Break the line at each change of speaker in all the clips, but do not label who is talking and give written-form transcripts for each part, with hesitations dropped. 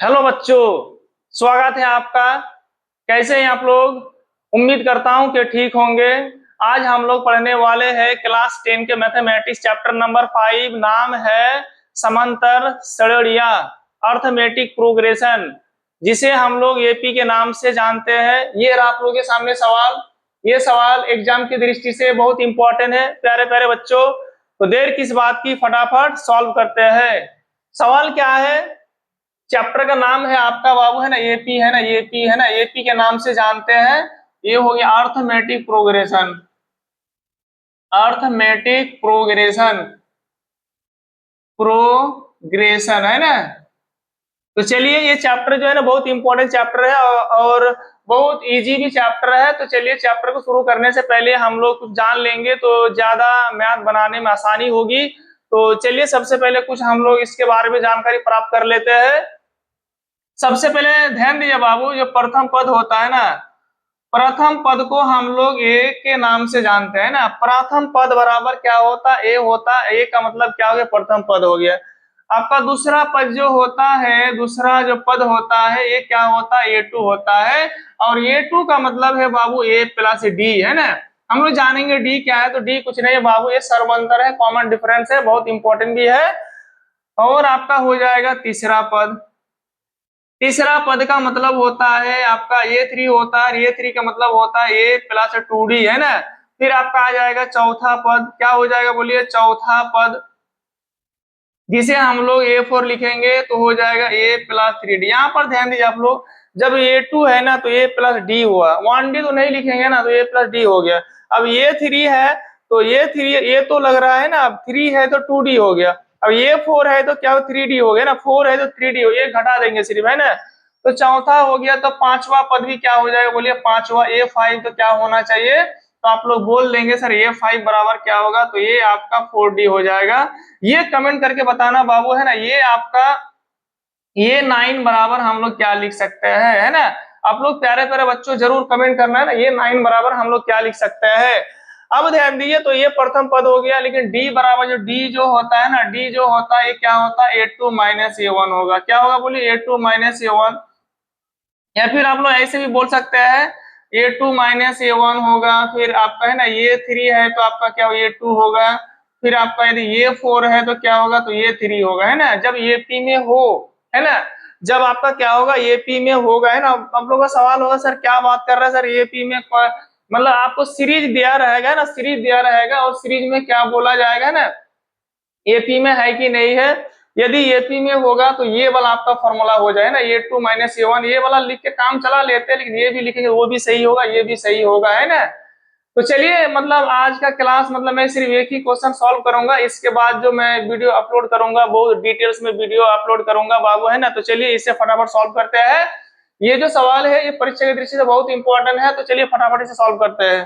Hello बच्चों, स्वागत है आपका। कैसे हैं आप लोग? उम्मीद करता हूं कि ठीक होंगे। आज हम लोग पढ़ने वाले हैं क्लास 10 के मैथमेटिक्स चैप्टर नंबर 5। नाम है समांतर श्रेणियां, अर्थमेटिक प्रोग्रेशन, जिसे हम लोग एपी के नाम से जानते हैं। ये रहा आप लोगों के सामने सवाल। ये सवाल एग्जाम की दृष्टि से बहुत इंपॉर्टेंट है प्यारे प्यारे बच्चों। तो देर किस बात की, फटाफट सॉल्व करते हैं। सवाल क्या है? चैप्टर का नाम है आपका बाबू, है ना, एपी, है ना, एपी, है ना, एपी के नाम से जानते हैं। ये हो गया arithmetic progression. Arithmetic progression, progression, है ना। तो चलिए, ये चैप्टर जो है ना बहुत इंपॉर्टेंट चैप्टर है और बहुत इजी भी चैप्टर है। तो चलिए, चैप्टर को शुरू करने से पहले हम लोग कुछ जान लेंगे तो ज्यादा मैथ बनाने में आसानी होगी। तो चलिए, सबसे पहले कुछ हम लोग इसके बारे में जानकारी प्राप्त कर लेते हैं। सबसे पहले ध्यान दीजिए बाबू, जो प्रथम पद होता है ना, प्रथम पद को हम लोग ए के नाम से जानते हैं ना। प्रथम पद बराबर क्या होता है? ए होता है। ए का मतलब क्या हो गया? प्रथम पद हो गया। आपका दूसरा पद जो होता है, दूसरा जो पद होता है, ये क्या होता है? ए टू होता है। और ए टू का मतलब है बाबू ए प्लस डी, है ना। हम लोग जानेंगे डी क्या है। तो डी कुछ नहीं है बाबू, ये सर्वंतर है, कॉमन डिफरेंस है, बहुत इंपॉर्टेंट भी है। और आपका हो जाएगा तीसरा पद। तीसरा पद का मतलब होता है आपका ए थ्री होता है। ए थ्री का मतलब होता है ए प्लस टू डी, है ना। फिर आपका आ जाएगा चौथा पद। क्या हो जाएगा बोलिए? चौथा पद, जिसे हम लोग ए फोर लिखेंगे तो हो जाएगा ए प्लस थ्री डी। यहाँ पर ध्यान दीजिए आप लोग, जब ए टू है ना तो ए प्लस डी हुआ, वन डी तो नहीं लिखेंगे ना, तो ए प्लस डी हो गया। अब ए थ्री है तो ये थ्री, ये तो लग रहा है ना, अब थ्री है तो टू डी हो गया। अब ये फोर है तो क्या हो? थ्री डी हो गया ना। फोर है तो थ्री डी हो गया, घटा देंगे सिर्फ, है ना। तो चौथा हो गया। तो पांचवा पद भी क्या हो जाएगा बोलिए? पांचवा ए फाइव। तो क्या होना चाहिए? तो आप लोग बोल देंगे सर ए फाइव बराबर क्या होगा? तो ये आपका फोर डी हो जाएगा। ये कमेंट करके बताना बाबू, है ना। ये आपका ये नाइन बराबर हम लोग क्या लिख सकते हैं, है ना। आप लोग प्यारे प्यारे बच्चों जरूर कमेंट करना है ना, ये नाइन बराबर हम लोग क्या लिख सकते हैं। अब ध्यान दीजिए, तो ये प्रथम पद हो गया। लेकिन डी बराबर, जो डी जो होता है ना, डी जो होता है ये क्या होता है? ए टू माइनस ए वन होगा। क्या होगा बोलिए? A two minus A one. या फिर आप लोग ऐसे भी बोल सकते हैं, ए टू माइनस ए वन होगा। फिर आपका है ना ये थ्री है तो आपका क्या हो? ए टू होगा। फिर आपका यदि ये फोर है तो क्या होगा? तो ये थ्री होगा, है ना। जब ये पी में हो, है ना, जब आपका क्या होगा? ये पी में होगा, है ना। आप लोगों का सवाल होगा सर क्या बात कर रहा है सर, ये पी में मतलब आपको सीरीज दिया रहेगा ना, सीरीज दिया रहेगा और सीरीज में क्या बोला जाएगा ना, एपी में है कि नहीं है। यदि एपी में होगा तो ये वाला आपका फॉर्मूला हो जाए ना, ए टू माइनस ए वन। ये वाला लिख के काम चला लेते हैं, लेकिन ये भी लिखेंगे वो भी सही होगा, ये भी सही होगा, है ना। तो चलिए, मतलब आज का क्लास, मतलब मैं सिर्फ एक ही क्वेश्चन सॉल्व करूंगा। इसके बाद जो मैं वीडियो अपलोड करूंगा बहुत डिटेल्स में वीडियो अपलोड करूंगा बाबू, है ना। तो चलिए इसे फटाफट सॉल्व करते हैं। ये जो सवाल है ये परीक्षा की दृष्टि से बहुत इंपॉर्टेंट है। तो चलिए फटाफट इसे सॉल्व करते हैं।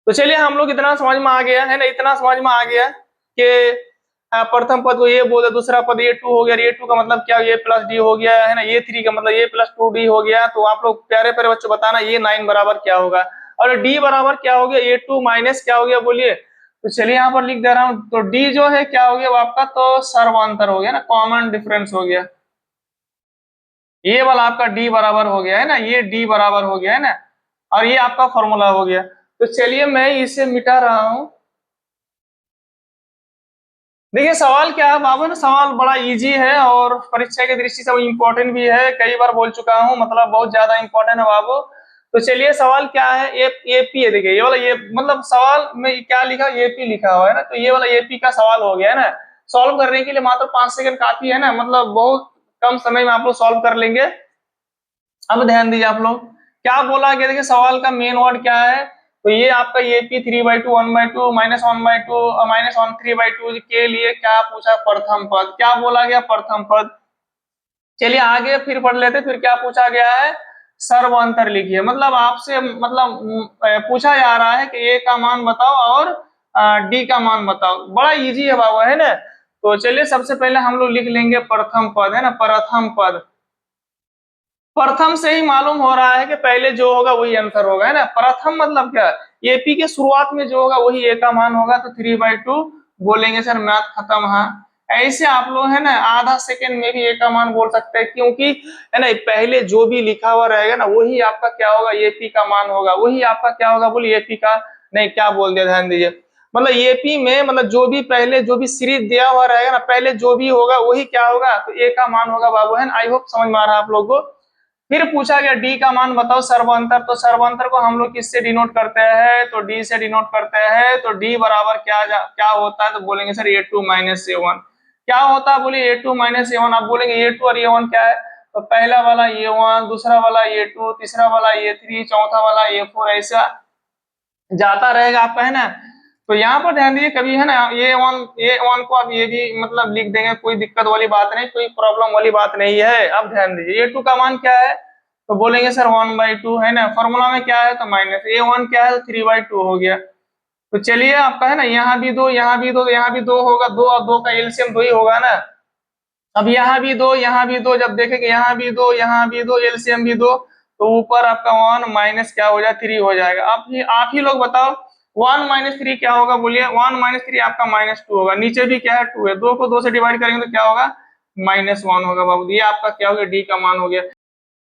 तो चलिए, हम लोग इतना समझ में आ गया है ना, इतना समझ में आ गया कि प्रथम पद को ये बोले, दूसरा पद ये टू हो गया। ये टू का मतलब क्या? ये प्लस डी हो गया, है ना। ये थ्री का मतलब ये प्लस टू डी हो गया। तो आप लोग प्यारे प्यारे बच्चों बताना ये नाइन बराबर क्या होगा, और डी बराबर क्या हो गया? ए टू माइनस क्या हो गया बोलिए? तो चलिए यहाँ पर लिख दे रहा हूँ। तो डी जो है क्या हो गया वो आपका? तो सर्वांतर हो गया ना, कॉमन डिफरेंस हो गया। ये वाला आपका डी बराबर हो गया, है ना, ये डी बराबर हो गया, है ना। और ये आपका फॉर्मूला हो गया। तो चलिए मैं इसे मिटा रहा हूं। देखिए सवाल क्या है बाबू ना, सवाल बड़ा इजी है और परीक्षा की दृष्टि से वो इम्पोर्टेंट भी है। कई बार बोल चुका हूं, मतलब बहुत ज्यादा इंपॉर्टेंट है बाबू। तो चलिए, सवाल क्या है? एपी है। देखिए ये वाला, ये मतलब सवाल में क्या लिखा? एपी लिखा हुआ है ना। तो ये वाला एपी का सवाल हो गया है ना। सॉल्व करने के लिए मात्र 5 सेकंड काफी है ना, मतलब बहुत कम समय में आप लोग सॉल्व कर लेंगे। अब ध्यान दीजिए आप लोग, क्या बोला गया? देखिए सवाल का मेन वर्ड क्या है। तो ये आपका ये P three by two, one by two, minus one by two, minus one three by two के लिए क्या पूछा? प्रथम पद। क्या बोला गया? प्रथम पद। चलिए आगे फिर पढ़ लेते। फिर क्या पूछा गया है? सर्व अंतर लिखिए। मतलब आपसे, मतलब पूछा जा रहा है कि ए का मान बताओ और डी का मान बताओ। बड़ा इजी है बाबा, है ना। तो चलिए सबसे पहले हम लोग लिख लेंगे प्रथम पद, है ना, प्रथम पद। प्रथम से ही मालूम हो रहा है कि पहले जो होगा वही आंसर होगा, है ना। प्रथम मतलब क्या? एपी के शुरुआत में जो होगा वही ए का मान होगा। तो थ्री बाई टू बोलेंगे सर, मैथ खत्म। हाँ, ऐसे आप लोग है ना आधा सेकंड में भी ए का मान बोल सकते हैं, क्योंकि है ना पहले जो भी लिखा हुआ रहेगा ना वही आपका क्या होगा, एपी का मान होगा, वही आपका क्या होगा बोलिए एपी का, नहीं क्या बोल दिया ध्यान दीजिए, मतलब एपी में मतलब जो भी पहले जो भी सीरीज दिया हुआ रहेगा ना पहले जो भी होगा वही क्या होगा, तो ए का मान होगा बाबू, है ना। आई होप समझ में आ रहा है आप लोग को। फिर पूछा गया डी का मान बताओ सर्वांतर, तो सर्वांतर को हम लोग किससे डिनोट करते हैं, तो डी से डिनोट करते हैं, तो डी बराबर क्या होता है, तो बोलेंगे sir A two minus A one. क्या होता है बोलिए A two minus A one, आप बोलेंगे ए टू और ए वन क्या है, तो पहला वाला ए वन, दूसरा वाला ए टू, तीसरा वाला ए थ्री, चौथा वाला ए फोर, ऐसा जाता रहेगा आपका, है ना। तो यहाँ पर ध्यान दीजिए कभी है ना ए वन को आप ये भी मतलब लिख देंगे, कोई दिक्कत वाली बात नहीं, कोई प्रॉब्लम वाली बात नहीं है। अब ध्यान दीजिए ए टू का मान क्या है, तो बोलेंगे सर 1/2 है ना, फॉर्मूला में क्या है तो माइनस, ए वन क्या है तो 3/2 हो गया। तो चलिए आपका है ना यहाँ भी दो, यहाँ भी दो, यहाँ भी दो होगा, दो और दो का एलसीएम दो ही होगा ना। अब यहाँ भी दो, यहाँ भी दो, जब देखेंगे यहाँ भी दो, यहाँ भी दो, एलसीएम भी दो, तो ऊपर आपका 1 माइनस क्या हो जाए 3 हो जाएगा। आप ही लोग बताओ 1 माइनस 3 क्या होगा बोलिए, 1 माइनस 3 आपका -2 होगा, नीचे भी क्या है 2 है, 2 को 2 से डिवाइड करेंगे तो क्या होगा -1 होगा बाबू, ये आपका क्या हो गया डी का मान हो गया।